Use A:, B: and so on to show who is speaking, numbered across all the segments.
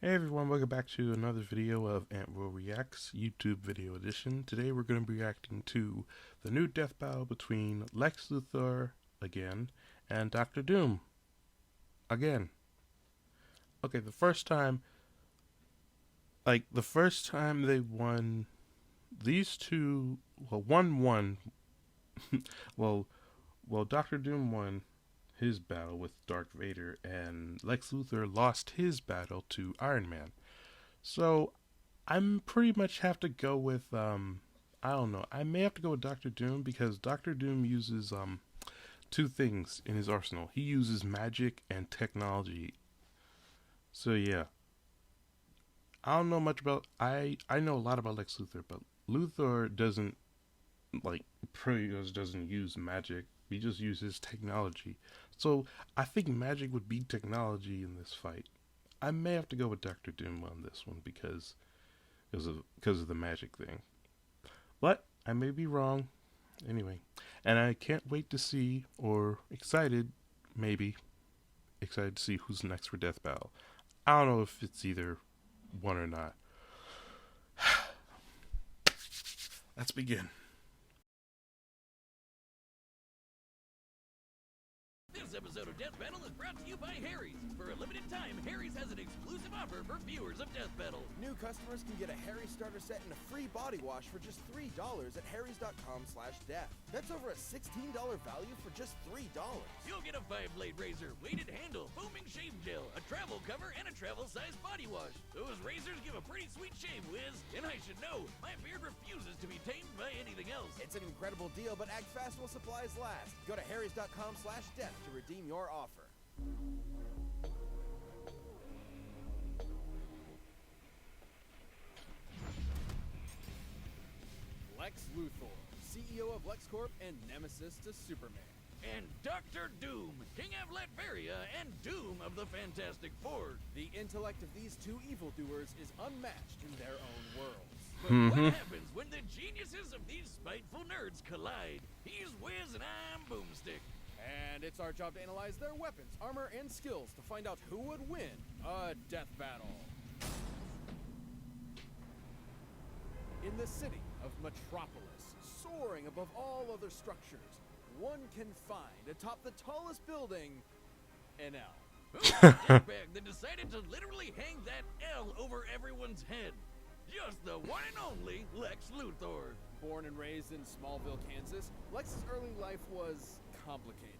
A: Hey everyone, welcome back to another video of Antwell Reacts YouTube video edition. Today we're going to be reacting to the new death battle between Lex Luthor again and Doctor Doom again. Okay, the first time they won, these two, one won. well, Doctor Doom won his battle with Darth Vader, and Lex Luthor lost his battle to Iron Man. So I'm pretty much have to go with I don't know. I may have to go with Doctor Doom because Doctor Doom uses two things in his arsenal. He uses magic and technology. So yeah. I don't know much about I know a lot about Lex Luthor, but Luthor doesn't pretty much doesn't use magic. He just uses technology. So I think magic would beat technology in this fight. I may have to go with Doctor Doom on this one because of the magic thing. But I may be wrong. Anyway, and I can't wait to see, or excited to see who's next for Death Battle. I don't know if it's either one or not. Let's begin.
B: This episode of Death Battle is brought to you by Harry's. For a limited time, Harry's has an exclusive offer for viewers of Death Battle.
C: New customers can get a Harry's starter set and a free body wash for just $3 at harrys.com/death. That's over a $16 value for just $3.
B: You'll get a 5-blade razor, weighted handle, foaming shave gel, a travel cover, and a travel-sized body wash. Those razors give a pretty sweet shave, Wiz. And I should know, my beard refuses to be tamed by anything else.
C: It's an incredible deal, but act fast while supplies last. Go to harrys.com/death to redeem your offer. Lex Luthor, CEO of LexCorp and nemesis to Superman.
B: And Dr. Doom, King of Latveria and Doom of the Fantastic Four.
C: The intellect of these two evildoers is unmatched in their own worlds.
B: But what happens when the geniuses of these spiteful nerds collide? He's Wiz and I'm Boomstick.
C: And it's our job to analyze their weapons, armor, and skills to find out who would win a death battle. In the city of Metropolis, soaring above all other structures, one can find atop the tallest building an L.
B: Who's the dirtbag that decided to literally hang that L over everyone's head? Just the one and only Lex Luthor.
C: Born and raised in Smallville, Kansas, Lex's early life was complicated.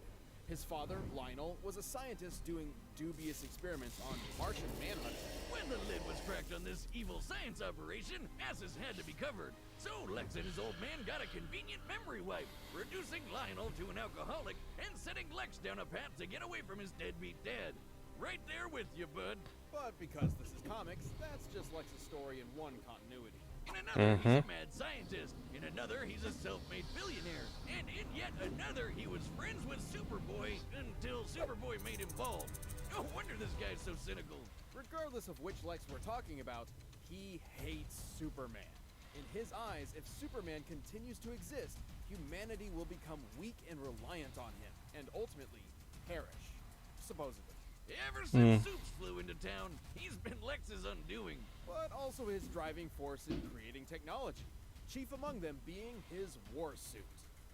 C: His father, Lionel, was a scientist doing dubious experiments on Martian manhunters.
B: When the lid was cracked on this evil science operation, asses had to be covered. So Lex and his old man got a convenient memory wipe, reducing Lionel to an alcoholic and setting Lex down a path to get away from his deadbeat dad. Right there with you, bud.
C: But because this is comics, that's just Lex's story in one continuity.
B: In another, he's a mad scientist. In another, he's a self-made billionaire. And in yet another, he was friends with Superboy until Superboy made him bald. No wonder this guy's so cynical.
C: Regardless of which Lex we're talking about, he hates Superman. In his eyes, if Superman continues to exist, humanity will become weak and reliant on him, and ultimately perish. Supposedly.
B: Ever since Supes flew into town, he's been Lex's undoing.
C: But also his driving force in creating technology, chief among them being his war suit.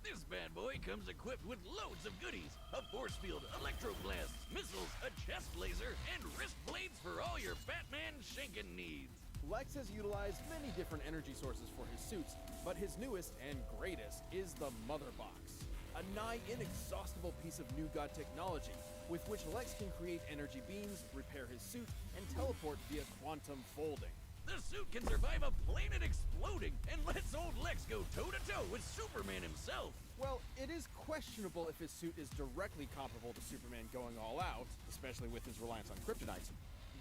B: This bad boy comes equipped with loads of goodies. A force field, electroblasts, missiles, a chest laser, and wrist blades for all your Batman shanking needs.
C: Lex has utilized many different energy sources for his suits, but his newest and greatest is the Mother Box, a nigh inexhaustible piece of new god technology with which Lex can create energy beams, repair his suit, and teleport via quantum folding.
B: The suit can survive a planet exploding and lets old Lex go toe-to-toe with Superman himself.
C: Well, it is questionable if his suit is directly comparable to Superman going all out, especially with his reliance on kryptonite.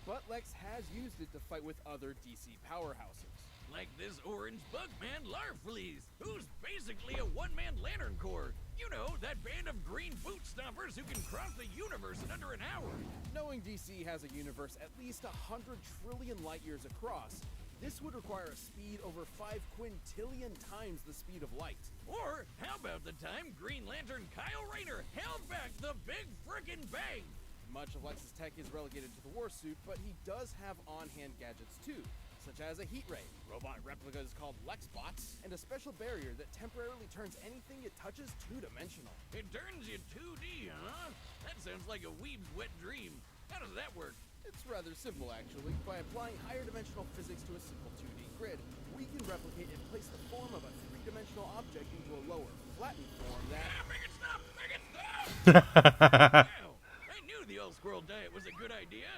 C: But Lex has used it to fight with other DC powerhouses.
B: Like this orange bug man Larfleeze, who's basically a one-man Lantern Corps. You know, that band of green boot stompers who can cross the universe in under an hour.
C: Knowing DC has a universe at least 100 trillion light years across, this would require a speed over 5 quintillion times the speed of light.
B: Or, how about the time Green Lantern Kyle Rayner held back the Big Frickin' Bang?
C: Much of Lex's tech is relegated to the war suit, but he does have on-hand gadgets too, such as a heat ray, robot replicas called Lexbots, and a special barrier that temporarily turns anything it touches two-dimensional.
B: It turns you 2D, huh? That sounds like a weeb's wet dream. How does that work?
C: It's rather simple, actually. By applying higher dimensional physics to a simple 2D grid, we can replicate and place the form of a three-dimensional object into a lower, flattened form that...
B: Make it stop! Make it stop! Wow, I knew the old squirrel diet was a good idea.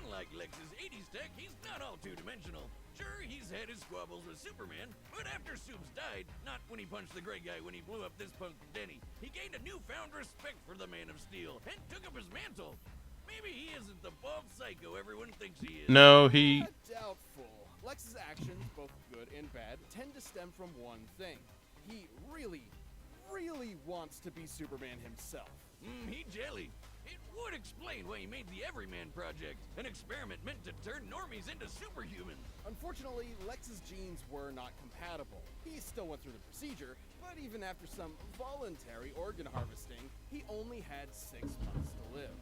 B: Unlike Lex's 80s tech, he's not all two-dimensional. Sure, he's had his squabbles with Superman, but after Supes died, not when he punched the gray guy when he blew up this punk Denny, he gained a newfound respect for the Man of Steel and took up his mantle. Maybe he isn't the bald psycho everyone thinks he is.
A: No, he...
C: Doubtful. Lex's actions, both good and bad, tend to stem from one thing. He really wants to be Superman himself.
B: He jelly. It would explain why he made the Everyman Project, an experiment meant to turn normies into superhumans.
C: Unfortunately, Lex's genes were not compatible. He still went through the procedure, but even after some voluntary organ harvesting, he only had 6 months to live.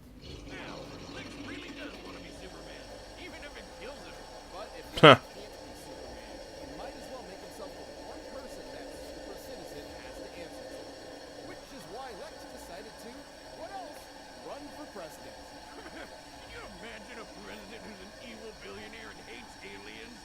B: Now, Lex really does want to be Superman, even if it kills him.
C: But if he can't be Superman, he might as well make himself the one person that Super Citizen has to answer to. Which is why Lex decided to, what else? Run for president.
B: Can you imagine a president who's an evil billionaire and hates aliens?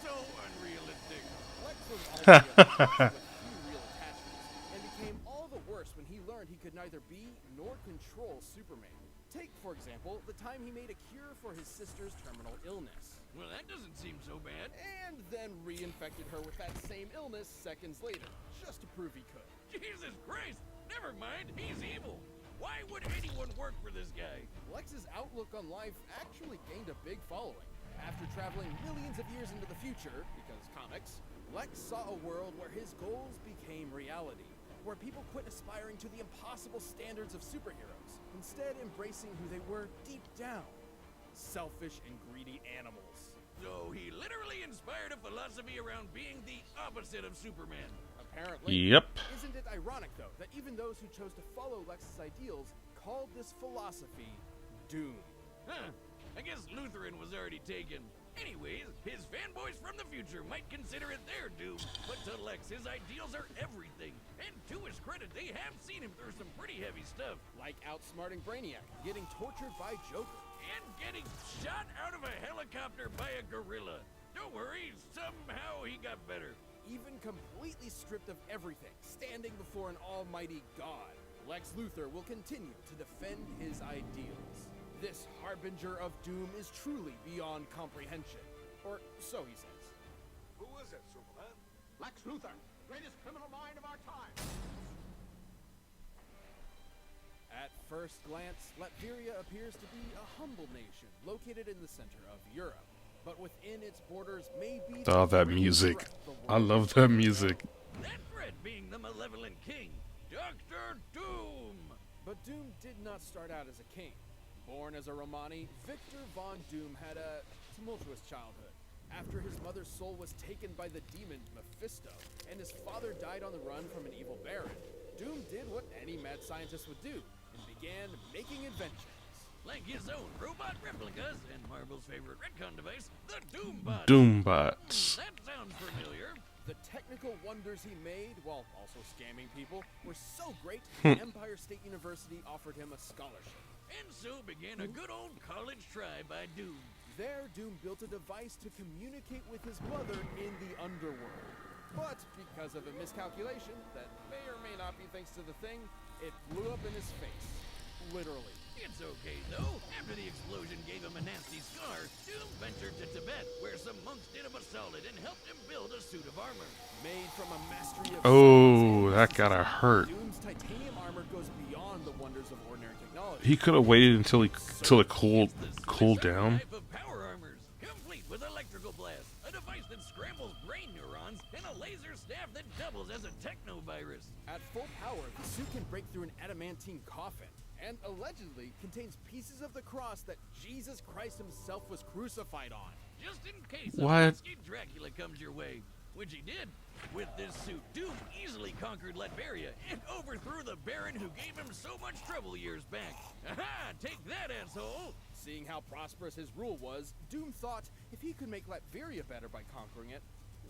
B: So unrealistic.
C: Lex was already a person with few real attachments, and became all the worse when he learned he could neither be nor control Superman. Take, for example, the time he made a cure for his sister's terminal illness.
B: Well, that doesn't seem so bad.
C: And then reinfected her with that same illness seconds later, just to prove he could.
B: Jesus Christ! Never mind, he's evil. Why would anyone work for this guy?
C: Lex's outlook on life actually gained a big following. After traveling millions of years into the future, because comics, Lex saw a world where his goals became reality, where people quit aspiring to the impossible standards of superheroes, instead embracing who they were deep down. Selfish and greedy animals.
B: So he literally inspired a philosophy around being the opposite of Superman.
C: Apparently.
A: Yep.
C: Isn't it ironic, though, that even those who chose to follow Lex's ideals called this philosophy doom?
B: Huh. I guess Lutheran was already taken. Anyways, his fanboys from the future might consider it their doom, but to Lex, his ideals are everything. And to his credit, they have seen him through some pretty heavy stuff.
C: Like outsmarting Brainiac, getting tortured by Joker.
B: And getting shot out of a helicopter by a gorilla. Don't worry, somehow he got better.
C: Even completely stripped of everything, standing before an almighty God, Lex Luthor will continue to defend his ideals. This harbinger of doom is truly beyond comprehension. Or so he says.
D: Who is it, Superman?
E: Lex Luthor, greatest criminal mind of our time.
C: At first glance, Latveria appears to be a humble nation located in the center of Europe. But within its borders may be
A: Oh, that music. I love that music.
B: That threat being the malevolent king, Dr. Doom.
C: But Doom did not start out as a king. Born as a Romani, Victor Von Doom had a tumultuous childhood. After his mother's soul was taken by the demon Mephisto, and his father died on the run from an evil baron, Doom did what any mad scientist would do, and began making inventions.
B: Like his own robot replicas and Marvel's favorite retcon device, the Doombot.
A: Doombots.
B: That sounds familiar.
C: The technical wonders he made, while also scamming people, were so great, Empire State University offered him a scholarship.
B: And so began a good old college try by Doom.
C: There, Doom built a device to communicate with his mother in the underworld. But because of a miscalculation that may or may not be thanks to the thing, it blew up in his face. Literally.
B: It's okay, though. After the explosion gave him a nasty scar, Doom ventured to Tibet, where some monks did him a solid and helped him build a suit of armor.
C: Made from a mastery of
A: Oh, that gotta hurt.
C: Doom's titanium armor goes beyond the wonders of ordinary technology.
A: He could have waited until it cooled down.
B: Type of power armors, complete with electrical blast, a device that scrambles brain neurons, and a laser staff that doubles as a technovirus.
C: At full power, the suit can break through an adamantine coffin, and allegedly contains pieces of the cross that Jesus Christ himself was crucified on.
B: Just in case
A: What?
B: a Dracula comes your way. which he did. With this suit, Doom easily conquered Latveria and overthrew the Baron who gave him so much trouble years back. Aha! Take that, asshole!
C: Seeing how prosperous his rule was, Doom thought if he could make Latveria better by conquering it,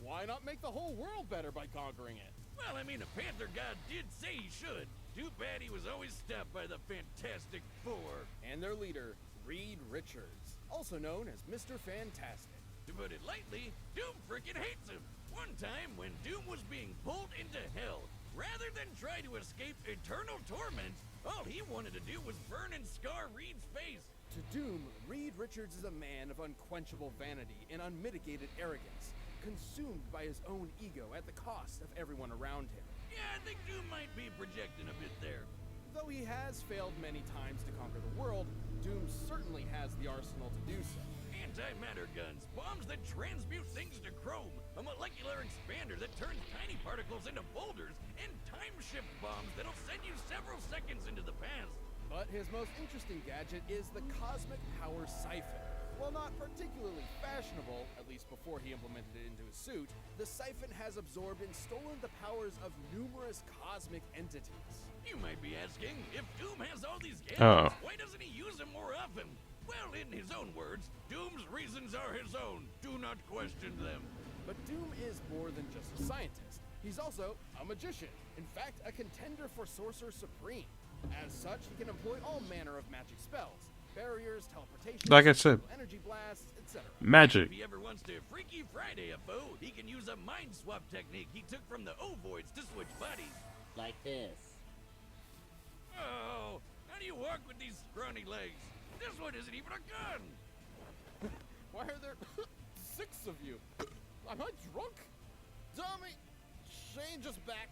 C: why not make the whole world better by conquering it?
B: Well, I mean, a Panther God did say he should. Too bad he was always stopped by the Fantastic Four.
C: And their leader, Reed Richards, also known as Mr. Fantastic.
B: To put it lightly, Doom frickin' hates him. One time, when Doom was being pulled into hell, rather than try to escape eternal torment, all he wanted to do was burn and scar Reed's face.
C: To Doom, Reed Richards is a man of unquenchable vanity and unmitigated arrogance, consumed by his own ego at the cost of everyone around him.
B: Yeah, I think Doom might be projecting a bit there.
C: Though he has failed many times to conquer the world, Doom certainly has the arsenal to do so.
B: Antimatter guns, bombs that transmute things to chrome, a molecular expander that turns tiny particles into boulders, and time-shift bombs that'll send you several seconds into the past.
C: But his most interesting gadget is the Cosmic Power Siphon. While not particularly fashionable, at least before he implemented it into his suit, the siphon has absorbed and stolen the powers of numerous cosmic entities.
B: You might be asking, if Doom has all these gadgets, why doesn't he use them more often? Well, in his own words, Doom's reasons are his own. Do not question them.
C: But Doom is more than just a scientist. He's also a magician. In fact, a contender for Sorcerer Supreme. As such, he can employ all manner of magic spells. Barriers, teleportation,
A: Like I said,
C: energy blasts, etc.
A: magic.
B: If he ever wants to Freaky Friday a foe, he can use a mind swap technique he took from the Ovoids to switch bodies.
F: Like this.
B: Oh, how do you walk with these scrawny legs? This one isn't even a gun!
C: Why are there 6 of you? Am I drunk? Dummy! Shane just back.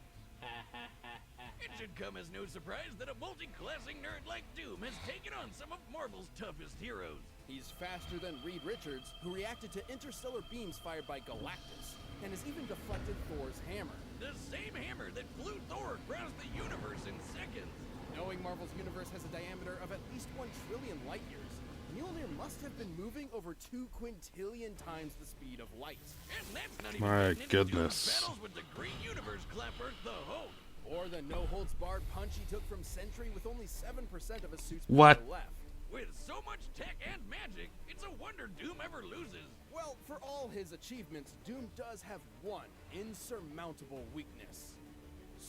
B: It should come as no surprise that a multi-classing nerd like Doom has taken on some of Marvel's toughest heroes.
C: He's faster than Reed Richards, who reacted to interstellar beams fired by Galactus, and has even deflected Thor's hammer.
B: The same hammer that flew Thor across the universe in seconds.
C: Knowing Marvel's universe has a diameter of at least 1 trillion light years, Mjolnir must have been moving over 2 quintillion times the speed of light.
B: And that's not even
A: My
B: getting into Doom's
A: goodness.
B: battles with the Green Universe Clapper, the Hulk.
C: Or the no-holds-barred punch he took from Sentry with only 7% of his suit's
A: What?
C: power left.
B: With so much tech and magic, it's a wonder Doom ever loses.
C: Well, for all his achievements, Doom does have one insurmountable weakness.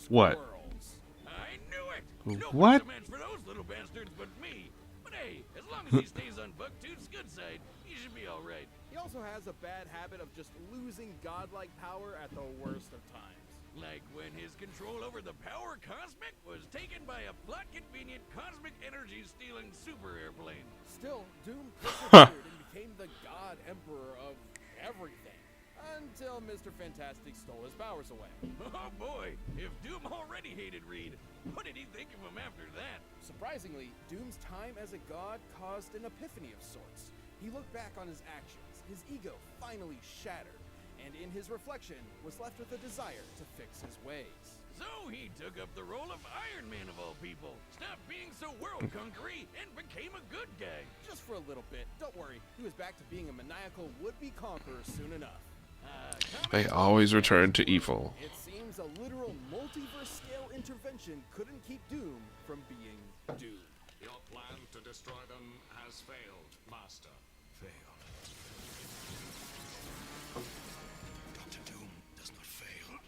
A: What?
C: Squirrels.
B: I knew it! No
A: What?
B: one's a match for those little bastards but me. But hey, as long as he stays on Bucktooth's good side, he should be alright.
C: He also has a bad habit of just losing godlike power at the worst of times.
B: Like when his control over the Power Cosmic was taken by a plot-convenient cosmic energy-stealing super airplane.
C: Still, Doom persevered and became the God Emperor of everything. Until Mr. Fantastic stole his powers away.
B: Oh boy, if Doom already hated Reed, what did he think of him after that?
C: Surprisingly, Doom's time as a god caused an epiphany of sorts. He looked back on his actions, his ego finally shattered, and in his reflection was left with a desire to fix his ways.
B: So he took up the role of Iron Man of all people, stopped being so world-conquery, and became a good guy.
C: Just for a little bit, don't worry, he was back to being a maniacal would-be conqueror soon enough.
A: They always return to evil.
C: It seems a literal multiverse-scale intervention couldn't keep Doom from being Doom.
D: Your plan to destroy them has failed, Master. Failed. Dr. Doom does not fail.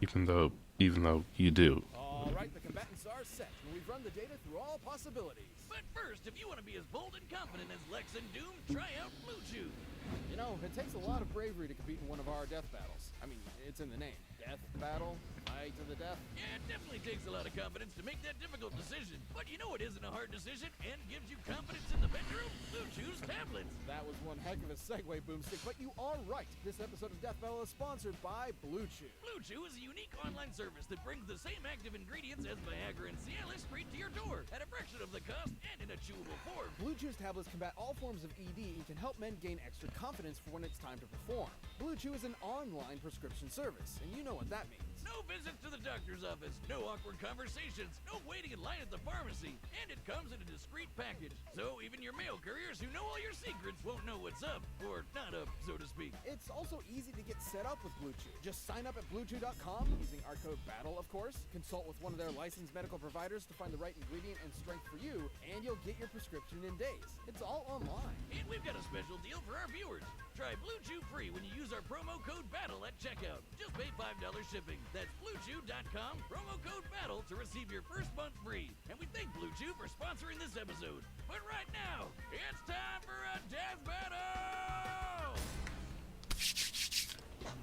A: Even though you do.
C: All right, the combatants are set, and we've run the data through all possibilities.
B: But first, if you want to be as bold and confident as Lex and Doom, try out Blue Chew.
C: You know, it takes a lot of bravery to compete in one of our death battles. I mean, it's in the name. Death battle? Fight to the death?
B: Yeah, it definitely takes a lot of confidence to make that difficult decision. But you know it isn't a hard decision and gives you confidence in the bedroom? Blue Chew's tablets.
C: That was one heck of a segue, Boomstick, but you are right. This episode of Death Battle is sponsored by Blue Chew.
B: Blue Chew is a unique online service that brings the same active ingredients as Viagra and Cialis straight to your door at a fraction of the cost and in a chewable form.
C: Blue Chew's tablets combat all forms of ED and can help men gain extra confidence for when it's time to perform. Blue Chew is an online prescription service, and you know what that means.
B: No visits to the doctor's office, no awkward conversations, no waiting in line at the pharmacy, and it comes in a discreet package. So even your mail couriers who know all your secrets won't don't know what's up, or not up, so to speak.
C: It's also easy to get set up with Blue Chew. Just sign up at BlueChew.com using our code BATTLE, of course. Consult with one of their licensed medical providers to find the right ingredient and strength for you, and you'll get your prescription in days. It's all online.
B: And we've got a special deal for our viewers. Try Blue Chew free when you use our promo code BATTLE at checkout. Just pay $5 shipping. That's BlueChew.com, promo code BATTLE to receive your first month free. And we thank Blue Chew for sponsoring this episode. But right now, it's time for a death battle!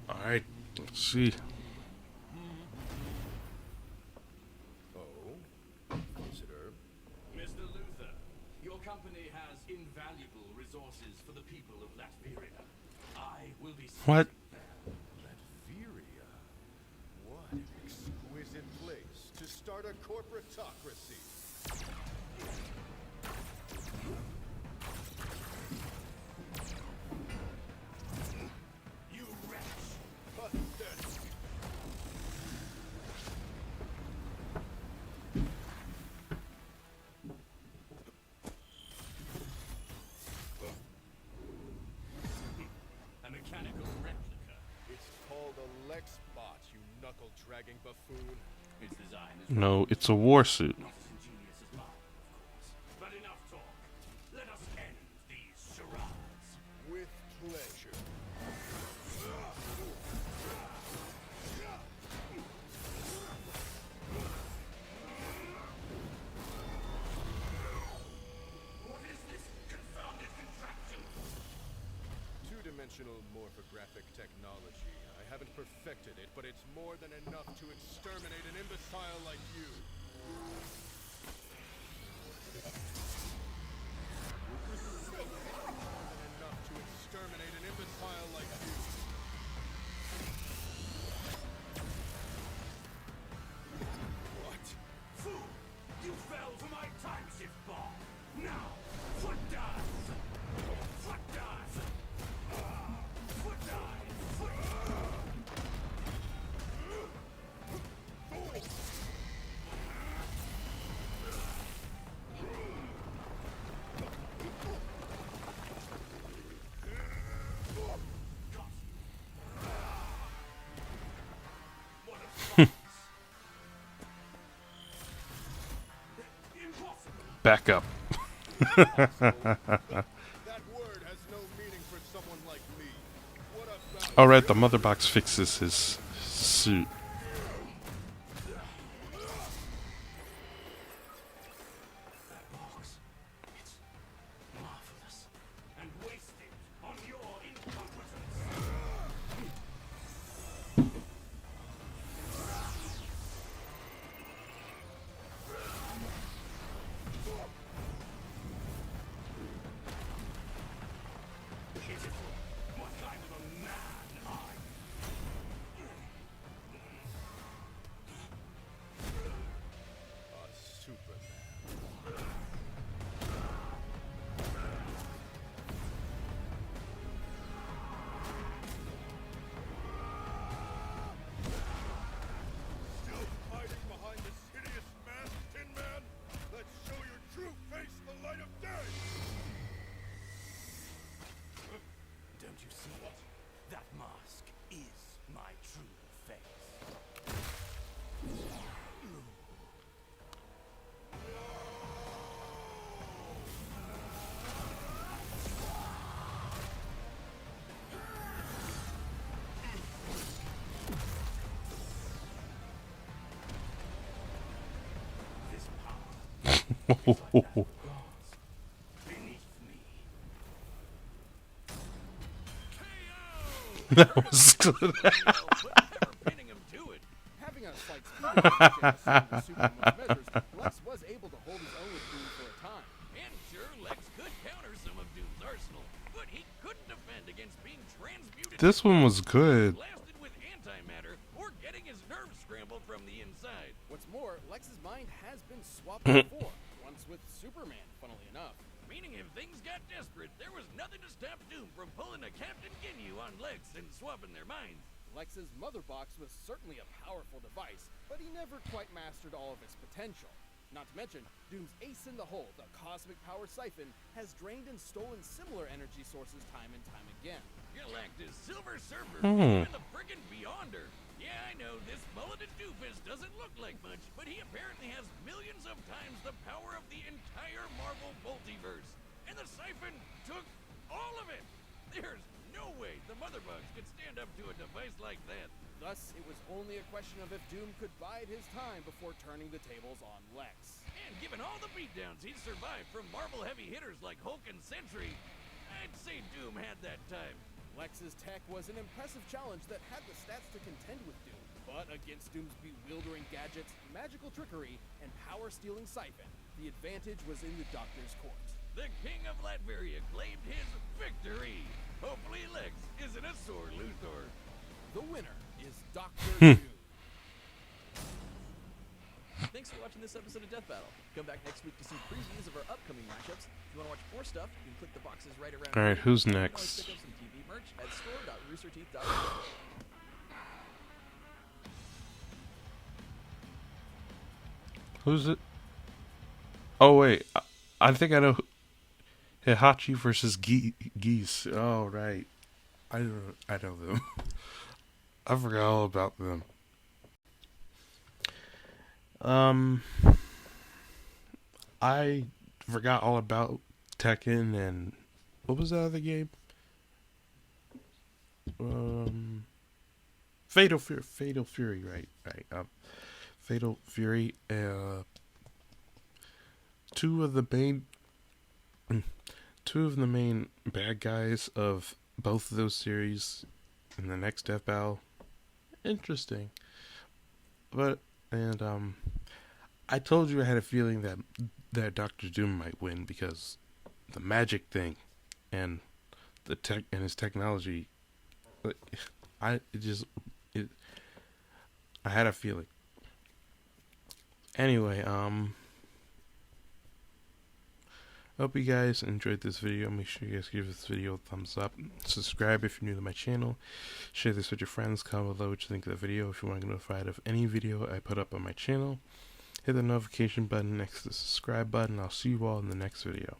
A: Alright, let's see.
C: Oh, visitor.
F: Mr. Luthor, your company has invaluable resources for the people of Latveria. I will be
A: What?
G: Latveria? What an exquisite place to start a corporatocracy.
F: You wretch!
G: Pathetic.
F: A mechanical replica.
G: It's called a Lex bot, you knuckle-dragging buffoon.
F: Its design is
A: No, it's a war suit.
F: not as ingenious as mine, of course. But enough talk. Let us end these charades.
G: With pleasure.
F: What is this confounded contraption?
G: Two-dimensional morphographic technology. I haven't perfected it, but it's more than enough to exterminate an imbecile like you. More than enough to exterminate an imbecile like you.
F: What? Fool! You fell to my time shift ball! Now, foot dive! Foot dive! Foot dive! Foot What a farce! Impossible!
A: Back up.
G: That word has no meaning for someone like me. What about
A: Alright, the mother box fixes his suit.
F: That box. It's marvelous and wasted on your incompetence. Pitiful. What kind of a man are you?
G: a Superman? Still hiding behind this hideous mask, Tin Man? Let's show your true face the light of day!
F: Don't you see it? That mask is my true face. This power beneath me.
A: That was good.
B: But never pinning him to it.
C: Having a slight speed advantage in some of Superman's measures, Lex was able to hold his own with Doom for a time.
B: And sure, Lex could counter some of Doom's arsenal, but he couldn't defend against being transmuted.
A: This one was good.
B: Blasted with antimatter or getting his nerves scrambled from the inside.
C: What's more, Lex's mind has been swapped before, once with Superman, funnily enough.
B: Meaning if things got desperate, there was nothing to stop Doom from pulling a Captain Ginyu on Lex and swapping their minds.
C: Lex's mother box was certainly a powerful device, but he never quite mastered all of its potential. Not to mention, Doom's ace in the hole, the cosmic power siphon, has drained and stolen similar energy sources time and time again.
B: Galactus, Silver Surfer,
A: Hmm.
B: and the friggin' Beyonder. Yeah, I know, this mulleted doofus doesn't look like much, but he apparently has millions of times the power of the entire Marvel multiverse. And the siphon took all of it! There's no way the Mother Bugs could stand up to a device like that.
C: Thus, it was only a question of if Doom could bide his time before turning the tables on Lex.
B: And given all the beatdowns he's survived from Marvel heavy hitters like Hulk and Sentry, I'd say Doom had that time.
C: Lex's tech was an impressive challenge that had the stats to contend with Doom. But against Doom's bewildering gadgets, magical trickery, and power-stealing siphon, the advantage was in the Doctor's court.
B: The King of Latveria claimed his victory. Hopefully Lex isn't a sore Luthor.
C: The winner is Dr. Doom.
H: Thanks for watching this episode of Death Battle. Come back next week to see previews of our upcoming matchups. If you want to watch more stuff, you can click the boxes right around
A: All right,
H: here.
A: who's
H: You can always
A: next?
H: pick up some TV merch at store.roosterteeth.com.
A: Who's it? Oh wait, I think I know. Hihachi versus Geese. Oh right, I know them. I forgot all about them. I forgot all about Tekken and what was that other game? Fatal Fury, right. Fatal Fury. Two of the main bad guys of both of those series in the next Death Battle. Interesting. But I told you I had a feeling that Doctor Doom might win because the magic thing and the tech and his technology. I had a feeling. Anyway, hope you guys enjoyed this video. Make sure you guys give this video a thumbs up. Subscribe if you're new to my channel. Share this with your friends. Comment below what you think of the video. If you want to get notified of any video I put up on my channel, hit the notification button next to the subscribe button. I'll see you all in the next video.